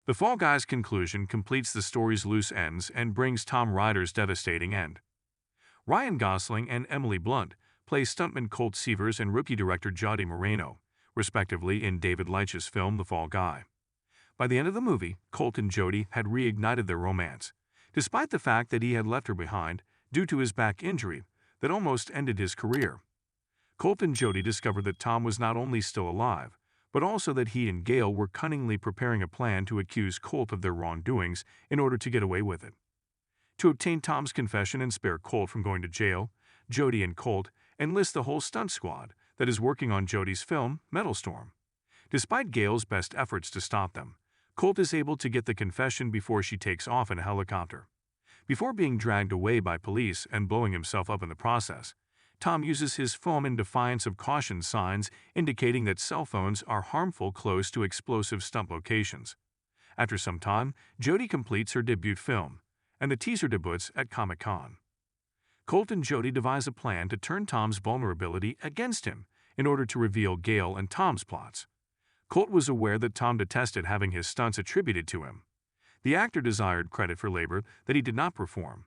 The Fall Guy's conclusion completes the story's loose ends and brings Tom Ryder's devastating end. Ryan Gosling and Emily Blunt play stuntman Colt Seavers and rookie director Jody Moreno, respectively, in David Leitch's film The Fall Guy. By the end of the movie, Colt and Jody had reignited their romance, despite the fact that he had left her behind due to his back injury that almost ended his career. Colt and Jody discovered that Tom was not only still alive, but also that he and Gail were cunningly preparing a plan to accuse Colt of their wrongdoings in order to get away with it. To obtain Tom's confession and spare Colt from going to jail, Jody and Colt enlist the whole stunt squad that is working on Jody's film, Metal Storm. Despite Gail's best efforts to stop them, Colt is able to get the confession before she takes off in a helicopter. Before being dragged away by police and blowing himself up in the process, Tom uses his phone in defiance of caution signs indicating that cell phones are harmful close to explosive stunt locations. After some time, Jody completes her debut film, and the teaser debuts at Comic-Con. Colt and Jody devise a plan to turn Tom's vulnerability against him in order to reveal Gail and Tom's plots. Colt was aware that Tom detested having his stunts attributed to him. The actor desired credit for labor that he did not perform.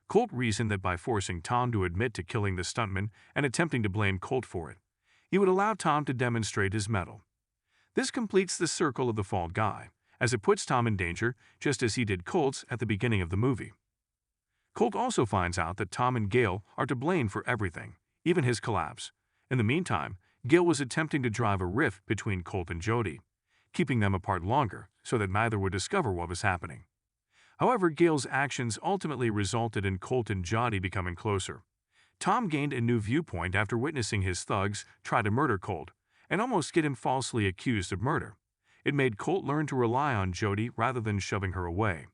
Colt reasoned that by forcing Tom to admit to killing the stuntman and attempting to blame Colt for it, he would allow Tom to demonstrate his mettle. This completes the circle of the Fall Guy, as it puts Tom in danger just as he did Colt's at the beginning of the movie. Colt also finds out that Tom and Gail are to blame for everything, even his collapse. In the meantime, Gail was attempting to drive a rift between Colt and Jody, keeping them apart longer so that neither would discover what was happening. However, Gail's actions ultimately resulted in Colt and Jody becoming closer. Tom gained a new viewpoint after witnessing his thugs try to murder Colt and almost get him falsely accused of murder. It made Colt learn to rely on Jody rather than shoving her away.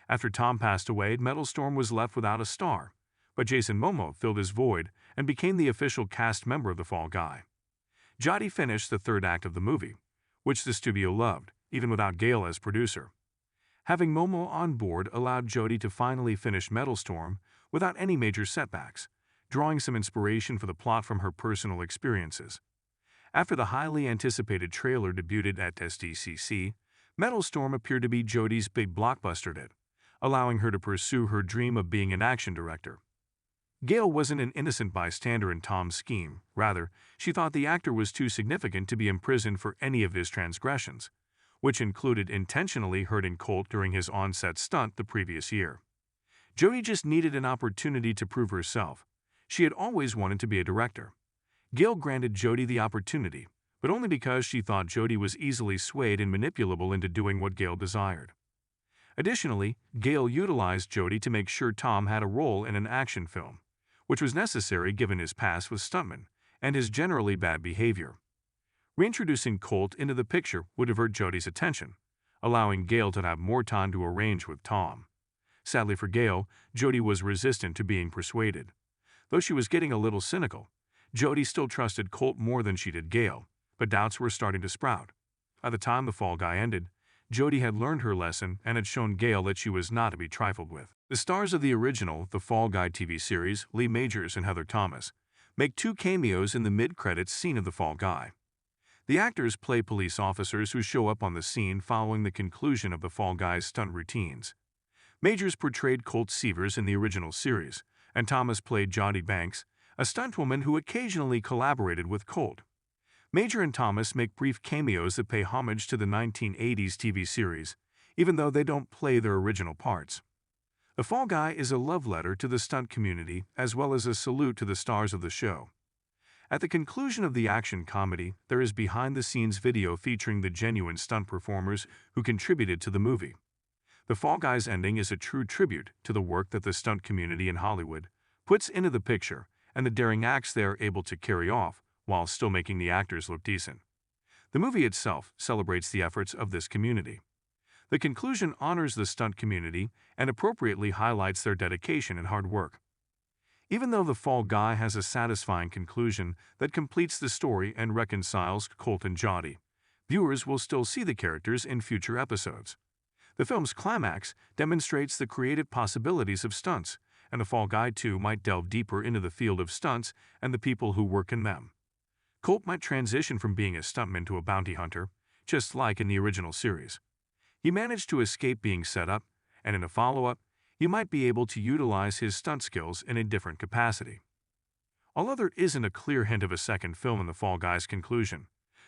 After Tom passed away, Metal Storm was left without a star, but Jason Momoa filled his void and became the official cast member of The Fall Guy. Jody finished the third act of the movie, which the studio loved, even without Gail as producer. Having Momoa on board allowed Jody to finally finish Metal Storm without any major setbacks, drawing some inspiration for the plot from her personal experiences. After the highly anticipated trailer debuted at SDCC, Metal Storm appeared to be Jody's big blockbuster hit, allowing her to pursue her dream of being an action director. Gail wasn't an innocent bystander in Tom's scheme. Rather, she thought the actor was too significant to be imprisoned for any of his transgressions, which included intentionally hurting Colt during his on-set stunt the previous year. Jody just needed an opportunity to prove herself. She had always wanted to be a director. Gail granted Jody the opportunity, but only because she thought Jody was easily swayed and manipulable into doing what Gail desired. Additionally, Gail utilized Jody to make sure Tom had a role in an action film, which was necessary given his past with stuntmen and his generally bad behavior. Reintroducing Colt into the picture would divert Jody's attention, allowing Gail to have more time to arrange with Tom. Sadly for Gail, Jody was resistant to being persuaded. Though she was getting a little cynical, Jody still trusted Colt more than she did Gail, but doubts were starting to sprout. By the time The Fall Guy ended, Jody had learned her lesson and had shown Gail that she was not to be trifled with. The stars of the original The Fall Guy TV series, Lee Majors and Heather Thomas, make 2 cameos in the mid-credits scene of The Fall Guy. The actors play police officers who show up on the scene following the conclusion of The Fall Guy's stunt routines. Majors portrayed Colt Seavers in the original series, and Thomas played Jody Banks, a stuntwoman who occasionally collaborated with Colt. Major and Thomas make brief cameos that pay homage to the 1980s TV series, even though they don't play their original parts. The Fall Guy is a love letter to the stunt community as well as a salute to the stars of the show. At the conclusion of the action comedy, there is behind-the-scenes video featuring the genuine stunt performers who contributed to the movie. The Fall Guy's ending is a true tribute to the work that the stunt community in Hollywood puts into the picture and the daring acts they are able to carry off while still making the actors look decent. The movie itself celebrates the efforts of this community. The conclusion honors the stunt community and appropriately highlights their dedication and hard work. Even though The Fall Guy has a satisfying conclusion that completes the story and reconciles Colt and Jody, viewers will still see the characters in future episodes. The film's climax demonstrates the creative possibilities of stunts, and The Fall Guy 2 might delve deeper into the field of stunts and the people who work in them. Colt might transition from being a stuntman to a bounty hunter, just like in the original series. He managed to escape being set up, and in a follow-up, you might be able to utilize his stunt skills in a different capacity. Although there isn't a clear hint of a second film in The Fall Guys conclusion,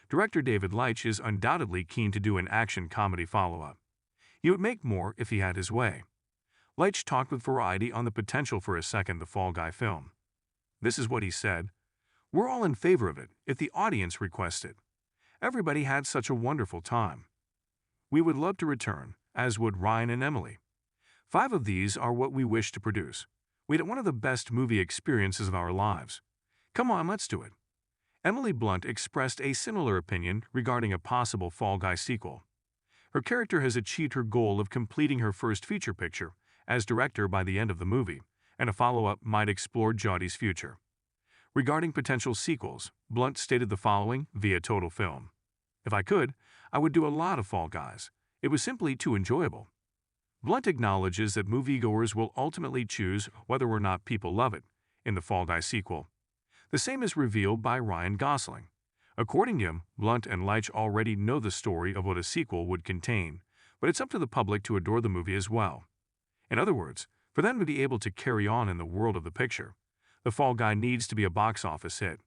director David Leitch is undoubtedly keen to do an action comedy follow-up. He would make more if he had his way. Leitch talked with Variety on the potential for a second The Fall Guy film. This is what he said: "We're all in favor of it if the audience requests it. Everybody had such a wonderful time. We would love to return, as would Ryan and Emily. 5 of these are what we wish to produce. We had one of the best movie experiences of our lives. Come on, let's do it." Emily Blunt expressed a similar opinion regarding a possible Fall Guy sequel. Her character has achieved her goal of completing her first feature picture as director by the end of the movie, and a follow-up might explore Jodie's future. Regarding potential sequels, Blunt stated the following via Total Film: "If I could, I would do a lot of Fall Guys. It was simply too enjoyable." Blunt acknowledges that moviegoers will ultimately choose whether or not people love it in the Fall Guy sequel. The same is revealed by Ryan Gosling. According to him, Blunt and Leitch already know the story of what a sequel would contain, but it's up to the public to adore the movie as well. In other words, for them to be able to carry on in the world of the picture, The Fall Guy needs to be a box office hit.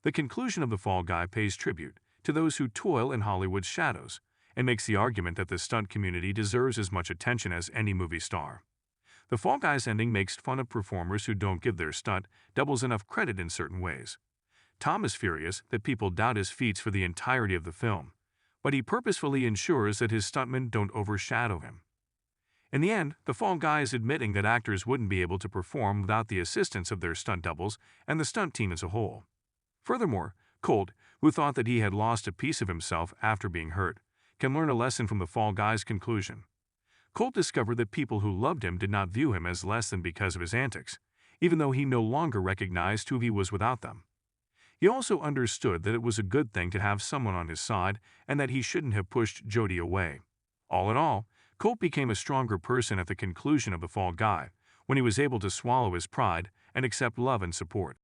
The conclusion of The Fall Guy pays tribute to those who toil in Hollywood's shadows, and makes the argument that the stunt community deserves as much attention as any movie star. The Fall Guys ending makes fun of performers who don't give their stunt doubles enough credit in certain ways. Tom is furious that people doubt his feats for the entirety of the film, but he purposefully ensures that his stuntmen don't overshadow him. In the end, The Fall Guy is admitting that actors wouldn't be able to perform without the assistance of their stunt doubles and the stunt team as a whole. Furthermore, Colt, who thought that he had lost a piece of himself after being hurt, can learn a lesson from The Fall Guy's conclusion. Colt discovered that people who loved him did not view him as less than because of his antics, even though he no longer recognized who he was without them. He also understood that it was a good thing to have someone on his side and that he shouldn't have pushed Jodie away. All in all, Colt became a stronger person at the conclusion of The Fall Guy when he was able to swallow his pride and accept love and support.